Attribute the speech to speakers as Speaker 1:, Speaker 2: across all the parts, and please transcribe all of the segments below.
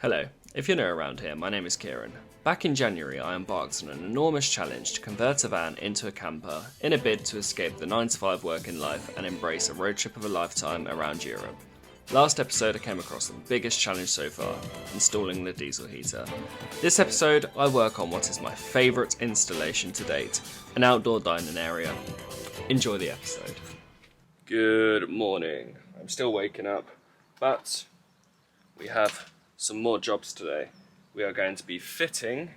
Speaker 1: Hello, if you're new around here, my name is Kieran. Back in January, I embarked on an enormous challenge to convert a van into a camper in a bid to escape the 9-to-5 working life and embrace a road trip of a lifetime around Europe. Last episode I came across the biggest challenge so far, installing the diesel heater. This episode I work on what is my favourite installation to date, an outdoor dining area. Enjoy the episode. Good morning. I'm still waking up, but we have some more jobs today. We are going to be fitting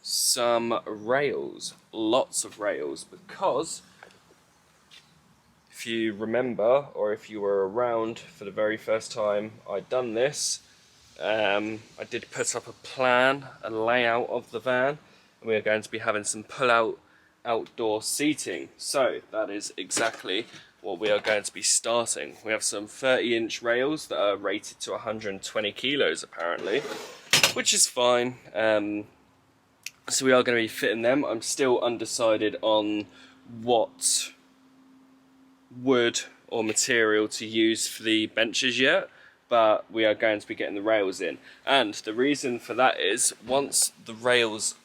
Speaker 1: some rails, lots of rails, because if you remember, or if you were around for the very first time I'd done this, I did put up a plan, a layout of the van, and we are going to be having some pull-out outdoor seating. So that is exactly what we are going to be starting. We have some 30-inch rails that are rated to 120 kilos apparently, which is fine. So we are going to be fitting them. I'm still undecided on what wood or material to use for the benches yet, but we are going to be getting the rails in. And the reason for that is, once the rails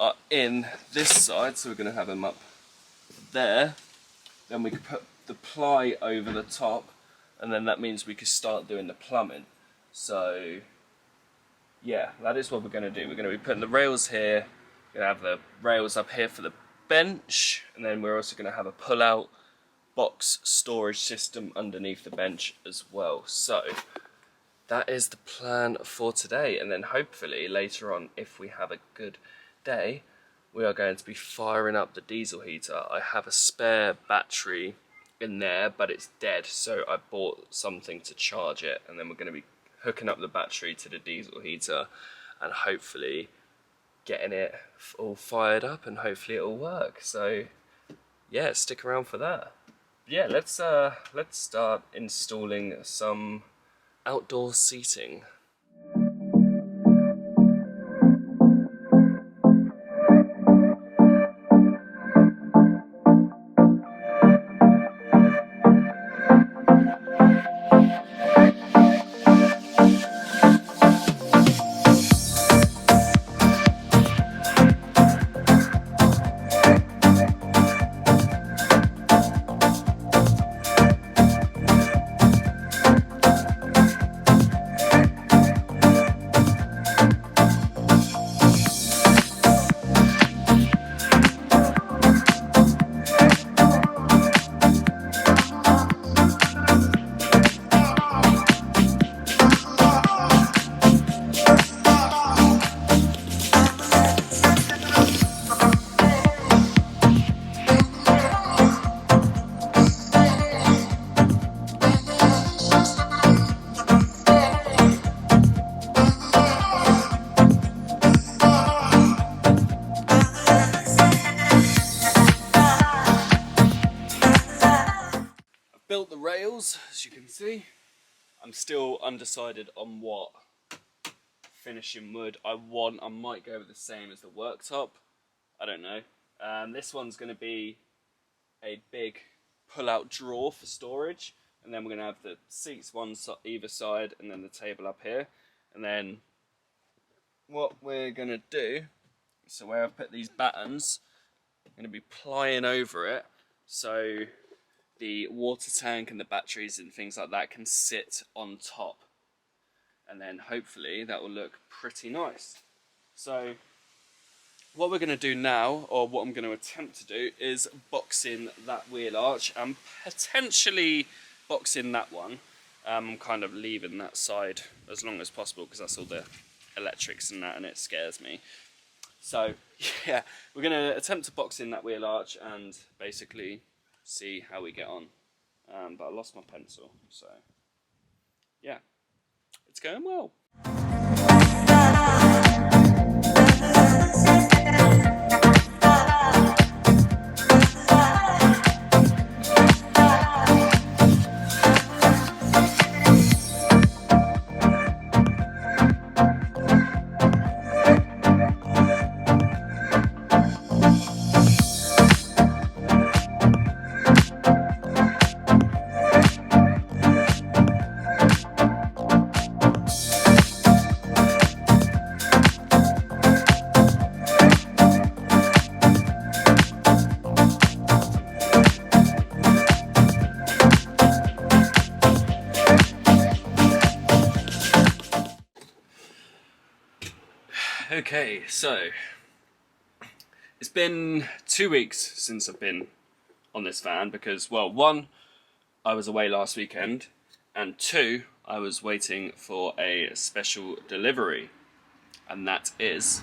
Speaker 1: are in this side, so we're going to have them up there, then we could put the ply over the top, and then that means we could start doing the plumbing. So yeah, that is what we're going to do. We're going to be putting the rails here, we're going to have the rails up here for the bench, and then we're also going to have a pull-out box storage system underneath the bench as well. So that is the plan for today, and then hopefully later on, if we have a good day, we are going to be firing up the diesel heater. I have a spare battery in there, but it's dead, so I bought something to charge it, and then we're going to be hooking up the battery to the diesel heater and hopefully getting it all fired up, and hopefully it'll work. So yeah, stick around for that. Yeah, let's start installing some outdoor seating. Built the rails, as you can see. I'm still undecided on what finishing wood I want. I might go with the same as the worktop. I don't know. This one's going to be a big pull-out drawer for storage, and then we're going to have the seats either side, and then the table up here. And then what we're going to do, so where I've put these battens, I'm going to be plying over it, so the water tank and the batteries and things like that can sit on top, and then hopefully that will look pretty nice. So what we're going to do now, or what I'm going to attempt to do, is box in that wheel arch and potentially box in that one. I'm kind of leaving that side as long as possible because that's all the electrics and that, and it scares me. So yeah, we're going to attempt to box in that wheel arch and basically see how we get on. But I lost my pencil, so yeah, it's going well. Okay, so it's been 2 weeks since I've been on this van because, well, one, I was away last weekend, and two, I was waiting for a special delivery, and that is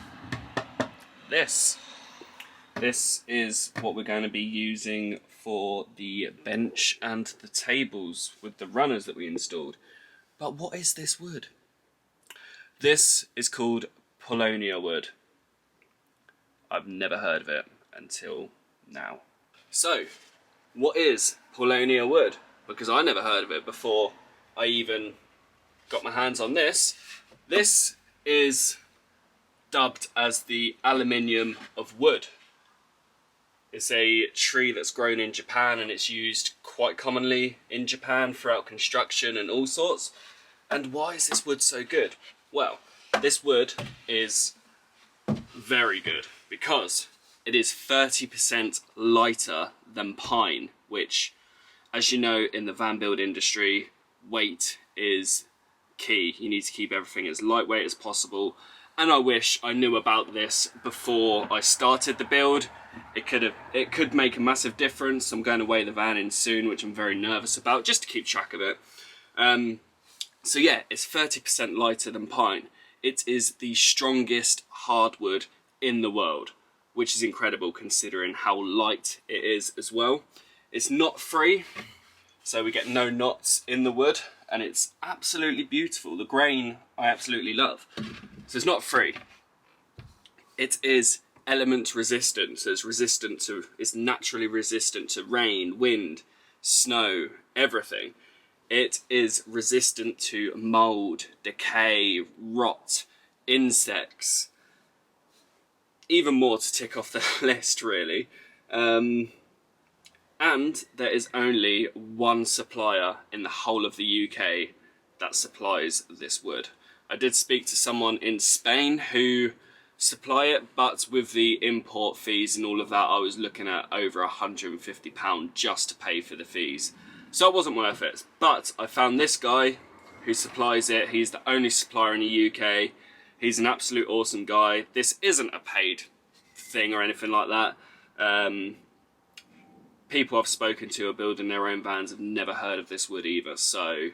Speaker 1: this. This is what we're going to be using for the bench and the tables with the runners that we installed. But what is this wood? This is called Paulownia wood. I've never heard of it until now. So, what is Paulownia wood? Because I never heard of it before I even got my hands on this. This is dubbed as the aluminium of wood. It's a tree that's grown in Japan and it's used quite commonly in Japan throughout construction and all sorts. And why is this wood so good? Well, this wood is very good because it is 30% lighter than pine, which, as you know, in the van build industry, weight is key. You need to keep everything as lightweight as possible. And I wish I knew about this before I started the build. It could make a massive difference. I'm going to weigh the van in soon, which I'm very nervous about, just to keep track of it. So yeah, it's 30% lighter than pine. It is the strongest hardwood in the world, which is incredible considering how light it is as well. It's knot free, so we get no knots in the wood, and it's absolutely beautiful. The grain I absolutely love. So it's knot free. It is element resistant, so it's naturally resistant to rain, wind, snow, everything. It is resistant to mold, decay, rot, insects, even more to tick off the list really. And there is only one supplier in the whole of the UK that supplies this wood. I did speak to someone in Spain who supply it, but with the import fees and all of that, I was looking at over £150 just to pay for the fees. So it wasn't worth it. But I found this guy who supplies it. He's the only supplier in the UK. He's an absolute awesome guy. This isn't a paid thing or anything like that. People I've spoken to are building their own vans have never heard of this wood either. So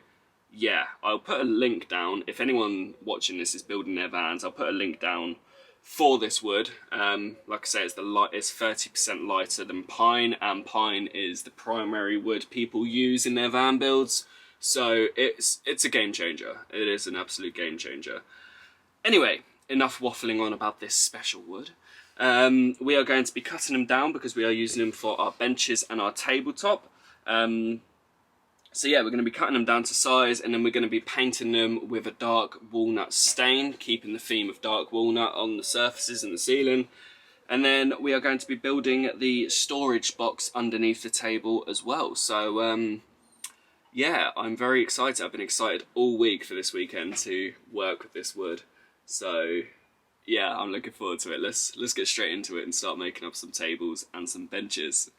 Speaker 1: yeah, I'll put a link down. If anyone watching this is building their vans, I'll put a link down for this wood. Like I say, it's 30% lighter than pine, and pine is the primary wood people use in their van builds. So it's a game changer. It is an absolute game changer. Anyway, enough waffling on about this special wood. We are going to be cutting them down because we are using them for our benches and our tabletop. So yeah, we're going to be cutting them down to size, and then we're going to be painting them with a dark walnut stain, keeping the theme of dark walnut on the surfaces and the ceiling. And then we are going to be building the storage box underneath the table as well. So yeah, I'm very excited. I've been excited all week for this weekend to work with this wood. So yeah, I'm looking forward to it. Let's get straight into it and start making up some tables and some benches.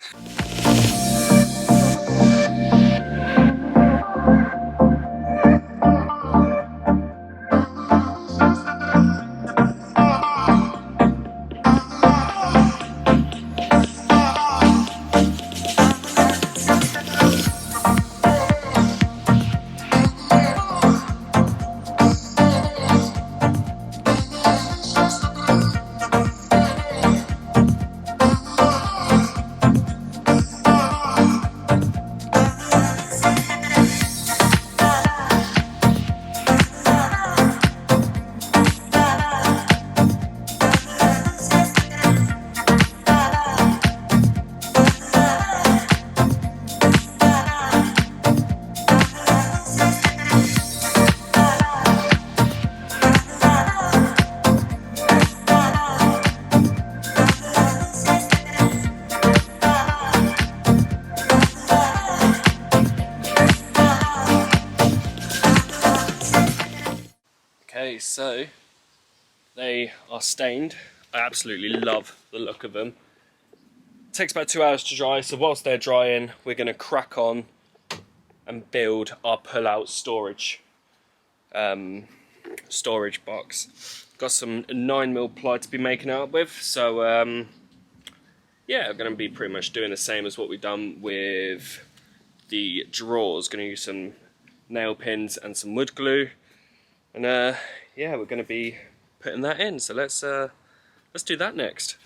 Speaker 1: Okay, so they are stained. I absolutely love the look of them. It takes about 2 hours to dry, so whilst they're drying, we're going to crack on and build our pull-out storage storage box. Got some 9mm ply to be making out with, so yeah, I'm going to be pretty much doing the same as what we've done with the drawers. Going to use some nail pins and some wood glue, and yeah, we're going to be putting that in. So let's do that next.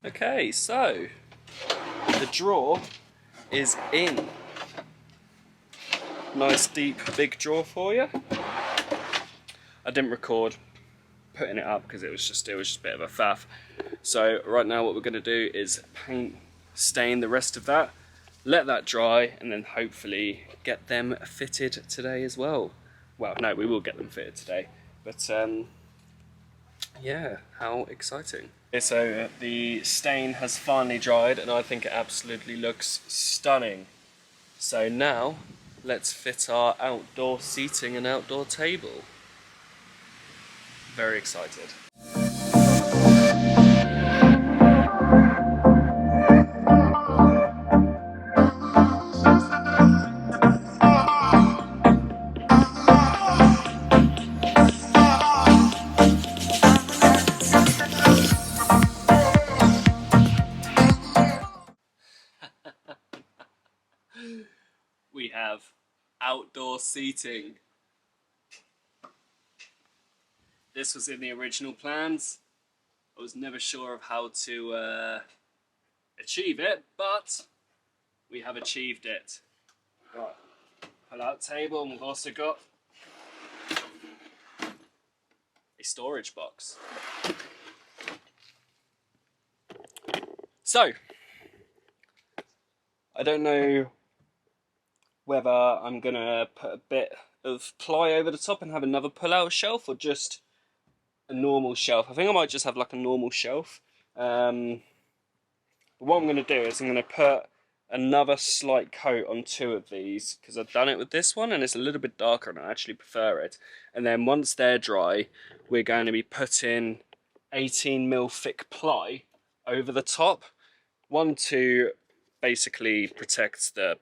Speaker 1: Okay, so the drawer is in. Nice deep big drawer for you. I didn't record putting it up because it was just a bit of a faff. So right now what we're going to do is stain the rest of that, let that dry, and then hopefully get them fitted today as well. Well, no, we will get them fitted today, but yeah, how exciting. So the stain has finally dried and I think it absolutely looks stunning. So now let's fit our outdoor seating and outdoor table. Very excited. We have outdoor seating. This was in the original plans. I was never sure of how to achieve it, but we have achieved it. Right, pull-out table, and we've also got a storage box. So, I don't know whether I'm gonna put a bit of ply over the top and have another pull-out shelf, or just a normal shelf. I think I might just have like a normal shelf. But what I'm gonna do is I'm gonna put another slight coat on 2 of these, because I've done it with this one and it's a little bit darker and I actually prefer it. And then once they're dry, we're going to be putting 18mm thick ply over the top. 1 to basically protect the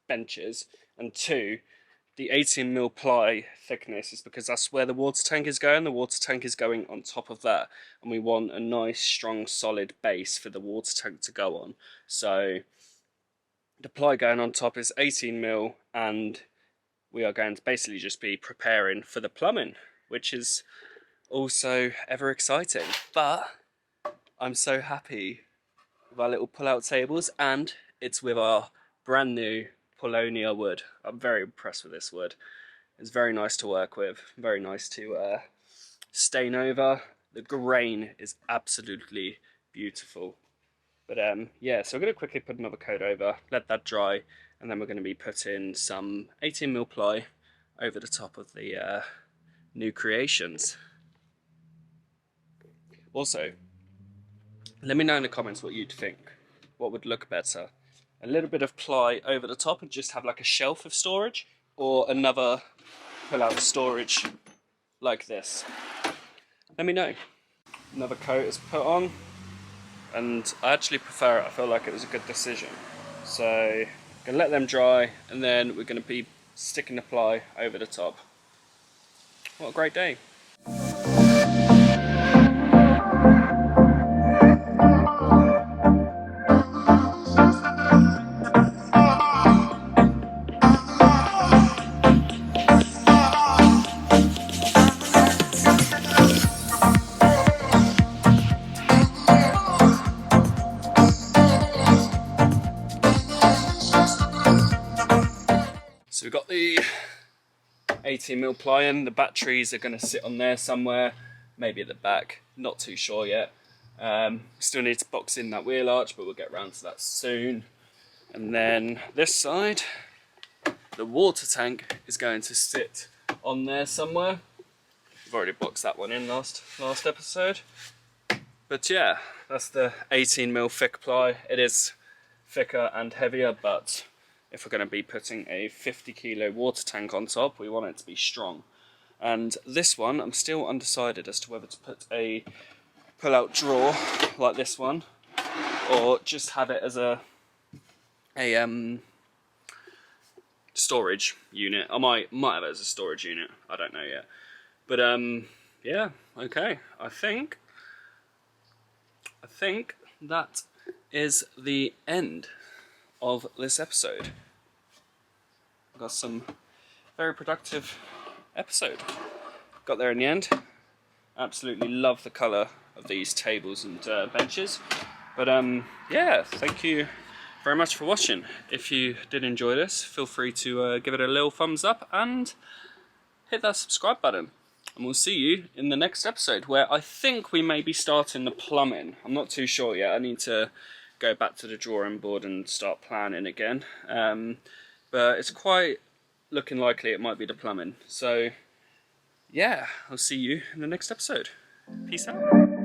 Speaker 1: benches, and 2, the 18mm ply thickness is because that's where the water tank is going. The water tank is going on top of that, and we want a nice strong solid base for the water tank to go on. So the ply going on top is 18mm, and we are going to basically just be preparing for the plumbing, which is also ever exciting. But I'm so happy with our little pull-out tables, and it's with our brand new Polonia wood. I'm very impressed with this wood. It's very nice to work with, very nice to stain over. The grain is absolutely beautiful. But yeah, so I'm going to quickly put another coat over, let that dry, and then we're going to be putting some 18mm ply over the top of the new creations. Also, let me know in the comments what you'd think. What would look better? A little bit of ply over the top and just have like a shelf of storage, or another pull-out storage like this? Let me know. Another coat is put on, and I actually prefer it. I feel like it was a good decision. So I'm gonna let them dry, and then we're gonna be sticking the ply over the top. What a great day. So we've got the 18mm ply in. The batteries are going to sit on there somewhere, maybe at the back, not too sure yet. Still need to box in that wheel arch, but we'll get around to that soon. And then this side, the water tank is going to sit on there somewhere. We've already boxed that one in last episode. But yeah, that's the 18mm thick ply. It is thicker and heavier, but if we're going to be putting a 50kg water tank on top, we want it to be strong. And this one, I'm still undecided as to whether to put a pull-out drawer like this one, or just have it as a storage unit. I might have it as a storage unit. I don't know yet. But yeah, okay. I think that is the end of this episode. Got some very productive episode. Got there in the end. Absolutely love the colour of these tables and benches. But yeah, thank you very much for watching. If you did enjoy this, feel free to give it a little thumbs up and hit that subscribe button. And we'll see you in the next episode, where I think we may be starting the plumbing. I'm not too sure yet. I need to go back to the drawing board and start planning again. But it's quite looking likely it might be the plumbing. So yeah, I'll see you in the next episode. Peace out.